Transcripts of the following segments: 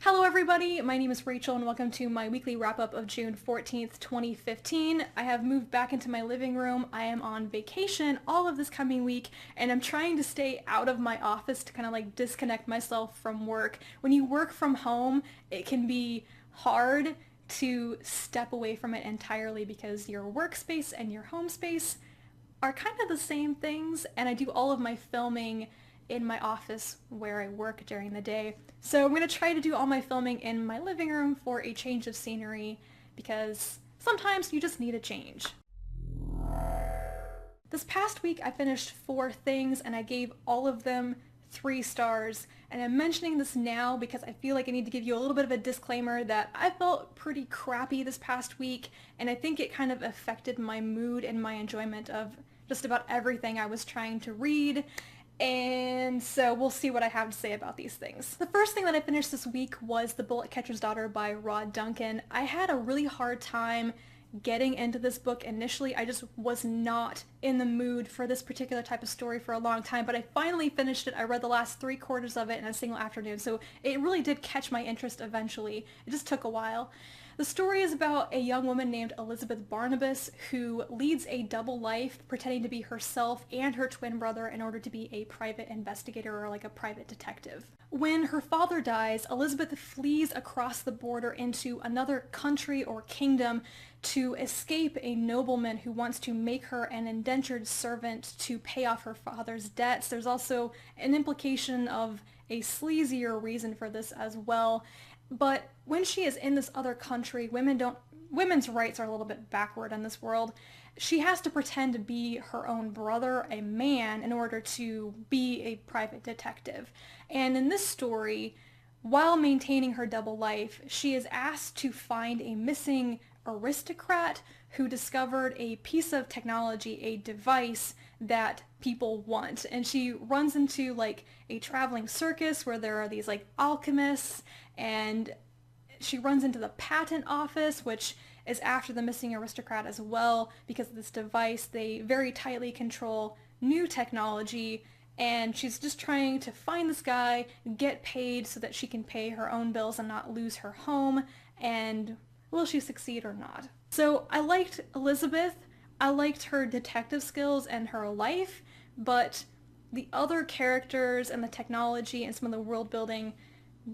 Hello everybody, my name is Rachel and welcome to my weekly wrap-up of June 14th, 2015. I have moved back into my living room. I am on vacation all of this coming week and I'm trying to stay out of my office to kind of like disconnect myself from work. When you work from home, it can be hard to step away from it entirely because your workspace and your home space are kind of the same things, and I do all of my filming in my office where I work during the day. So I'm going to try to do all my filming in my living room for a change of scenery because sometimes you just need a change. This past week I finished 4 things and I gave all of them 3 stars, and I'm mentioning this now because I feel like I need to give you a little bit of a disclaimer that I felt pretty crappy this past week, and I think it kind of affected my mood and my enjoyment of just about everything I was trying to read. And so we'll see what I have to say about these things. The first thing that I finished this week was The Bullet Catcher's Daughter by Duncan. I had a really hard time getting into this book initially. I just was not in the mood for this particular type of story for a long time, but I finally finished it. I read the last 3/4 of it in a single afternoon, so it really did catch my interest eventually. It just took a while. The story is about a young woman named Elizabeth Barnabas who leads a double life, pretending to be herself and her twin brother in order to be a private investigator or like a private detective. When her father dies, Elizabeth flees across the border into another country or kingdom to escape a nobleman who wants to make her an indentured servant to pay off her father's debts. There's also an implication of a sleazier reason for this as well. But when she is in this other country, women's rights are a little bit backward in this world. She has to pretend to be her own brother, a man, in order to be a private detective. And in this story, while maintaining her double life, she is asked to find a missing aristocrat who discovered a piece of technology, a device that people want. And she runs into like a traveling circus where there are these like alchemists, and she runs into the patent office, which is after the missing aristocrat as well. Because of this device, they very tightly control new technology, and she's just trying to find this guy, get paid so that she can pay her own bills and not lose her home. And will she succeed or not? So I liked Elizabeth. I liked her detective skills and her life, but the other characters and the technology and some of the world building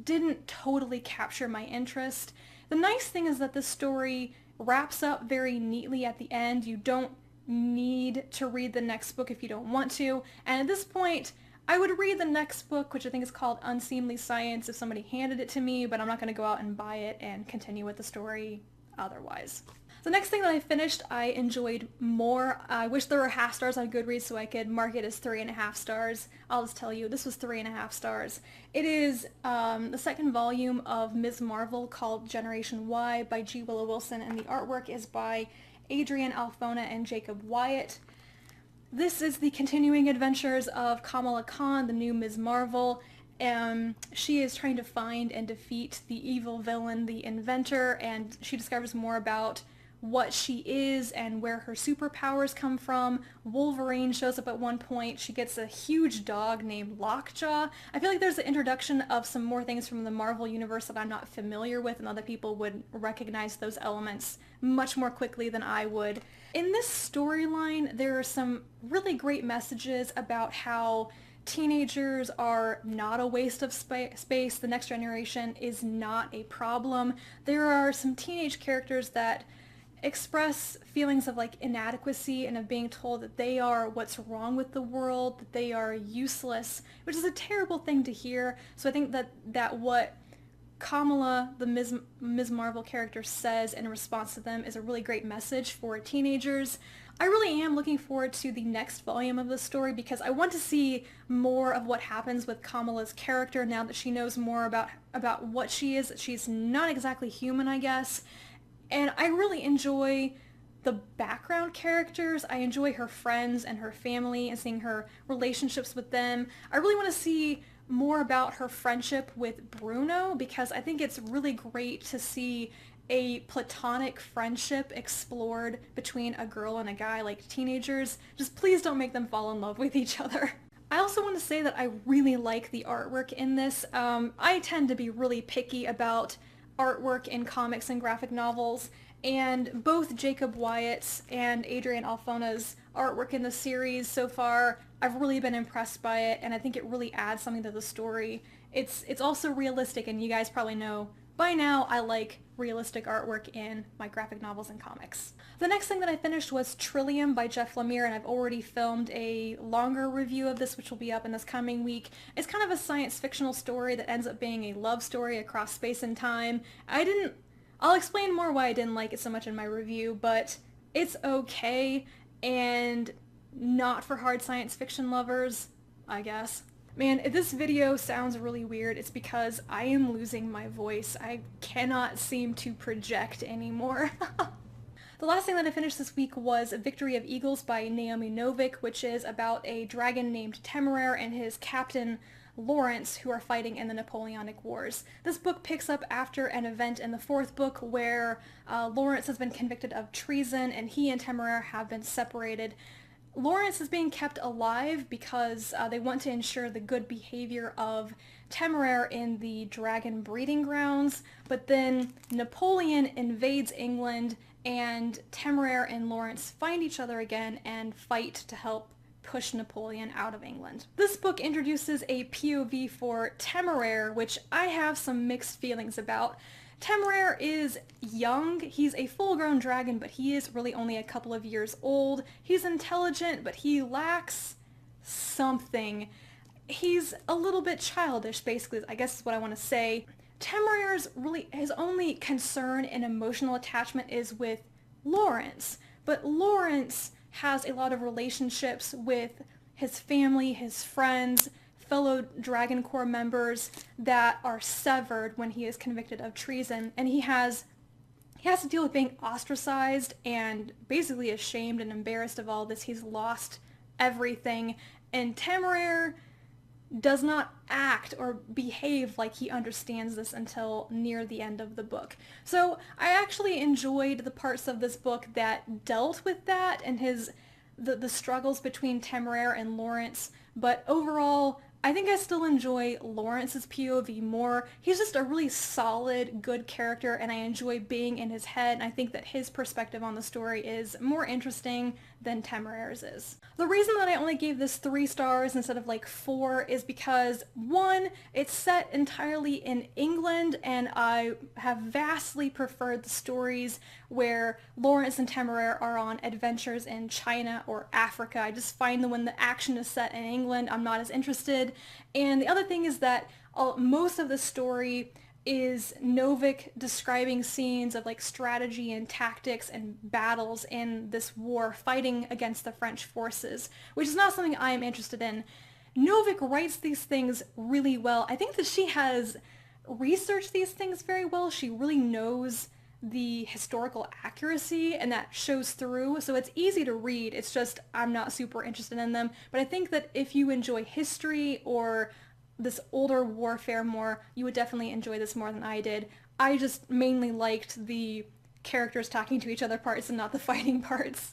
didn't totally capture my interest. The nice thing is that this story wraps up very neatly at the end. You don't need to read the next book if you don't want to, and at this point I would read the next book, which I think is called Unseemly Science, if somebody handed it to me, but I'm not going to go out and buy it and continue with the story otherwise. The next thing that I finished, I enjoyed more. I wish there were half stars on Goodreads so I could mark it as 3.5 stars. I'll just tell you, this was 3.5 stars. It is the second volume of Ms. Marvel called Generation Y by G. Willow Wilson, and the artwork is by Adrian Alfona and Jacob Wyatt. This is the continuing adventures of Kamala Khan, the new Ms. Marvel. She is trying to find and defeat the evil villain, the Inventor, and she discovers more about what she is and where her superpowers come from. Wolverine shows up at one point. She gets a huge dog named Lockjaw. I feel like there's an introduction of some more things from the Marvel universe that I'm not familiar with, and other people would recognize those elements much more quickly than I would. In this storyline, there are some really great messages about how teenagers are not a waste of space. The next generation is not a problem. There are some teenage characters that express feelings of like inadequacy and of being told that they are what's wrong with the world, that they are useless, which is a terrible thing to hear. So I think that what Kamala, the Ms. Marvel character, says in response to them is a really great message for teenagers. I really am looking forward to the next volume of the story because I want to see more of what happens with Kamala's character now that she knows more about what she is. She's not exactly human, I guess. And I really enjoy the background characters. I enjoy her friends and her family and seeing her relationships with them. I really want to see more about her friendship with Bruno because I think it's really great to see a platonic friendship explored between a girl and a guy like teenagers. Just please don't make them fall in love with each other. I also want to say that I really like the artwork in this. I tend to be really picky about artwork in comics and graphic novels, and both Jacob Wyatt's and Adrian Alphona's artwork in the series so far, I've really been impressed by it, and I think it really adds something to the story. It's also realistic, and you guys probably know by now I like realistic artwork in my graphic novels and comics. The next thing that I finished was Trillium by Jeff Lemire, and I've already filmed a longer review of this, which will be up in this coming week. It's kind of a science fictional story that ends up being a love story across space and time. I'll explain more why I didn't like it so much in my review, but it's okay, and not for hard science fiction lovers, I guess. Man, if this video sounds really weird, it's because I am losing my voice. I cannot seem to project anymore. The last thing that I finished this week was Victory of Eagles by Naomi Novik, which is about a dragon named Temeraire and his captain Lawrence, who are fighting in the Napoleonic Wars. This book picks up after an event in the fourth book where Lawrence has been convicted of treason and he and Temeraire have been separated. Lawrence is being kept alive because they want to ensure the good behavior of Temeraire in the dragon breeding grounds, but then Napoleon invades England and Temeraire and Lawrence find each other again and fight to help push Napoleon out of England. This book introduces a POV for Temeraire, which I have some mixed feelings about. Temeraire is young. He's a full-grown dragon, but he is really only a couple of years old. He's intelligent, but he lacks something. He's a little bit childish, basically, I guess is what I want to say. Temeraire's his only concern and emotional attachment is with Lawrence, but Lawrence has a lot of relationships with his family, his friends, fellow Dragon Corps members that are severed when he is convicted of treason, and he has to deal with being ostracized and basically ashamed and embarrassed of all this. He's lost everything, and Temeraire does not act or behave like he understands this until near the end of the book. So I actually enjoyed the parts of this book that dealt with that and the struggles between Temeraire and Lawrence, but overall I think I still enjoy Lawrence's POV more. He's just a really solid, good character, and I enjoy being in his head, and I think that his perspective on the story is more interesting than Temeraire's is. The reason that I only gave this 3 stars instead of like 4 is because, one, it's set entirely in England, and I have vastly preferred the stories where Lawrence and Temeraire are on adventures in China or Africa. I just find that when the action is set in England, I'm not as interested. And the other thing is that most of the story is Novik describing scenes of like strategy and tactics and battles in this war fighting against the French forces, which is not something I am interested in. Novik writes these things really well. I think that she has researched these things very well. She really knows the historical accuracy, and that shows through, so it's easy to read. It's just I'm not super interested in them, but I think that if you enjoy history or this older warfare more, you would definitely enjoy this more than I did. I just mainly liked the characters talking to each other parts and not the fighting parts.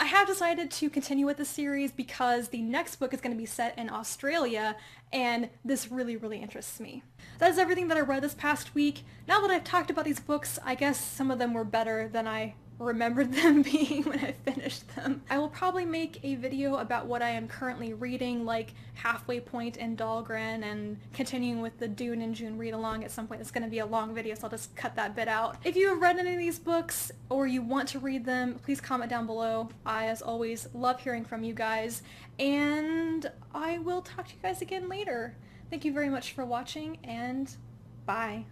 I have decided to continue with the series because the next book is going to be set in Australia, and this really, really interests me. That is everything that I read this past week. Now that I've talked about these books, I guess some of them were better than I remembered them being when I finished them. I will probably make a video about what I am currently reading, like Halfway Point and Dhalgren, and continuing with the Dune and June read-along at some point. It's going to be a long video, so I'll just cut that bit out. If you have read any of these books, or you want to read them, please comment down below. I, as always, love hearing from you guys, and I will talk to you guys again later. Thank you very much for watching, and bye.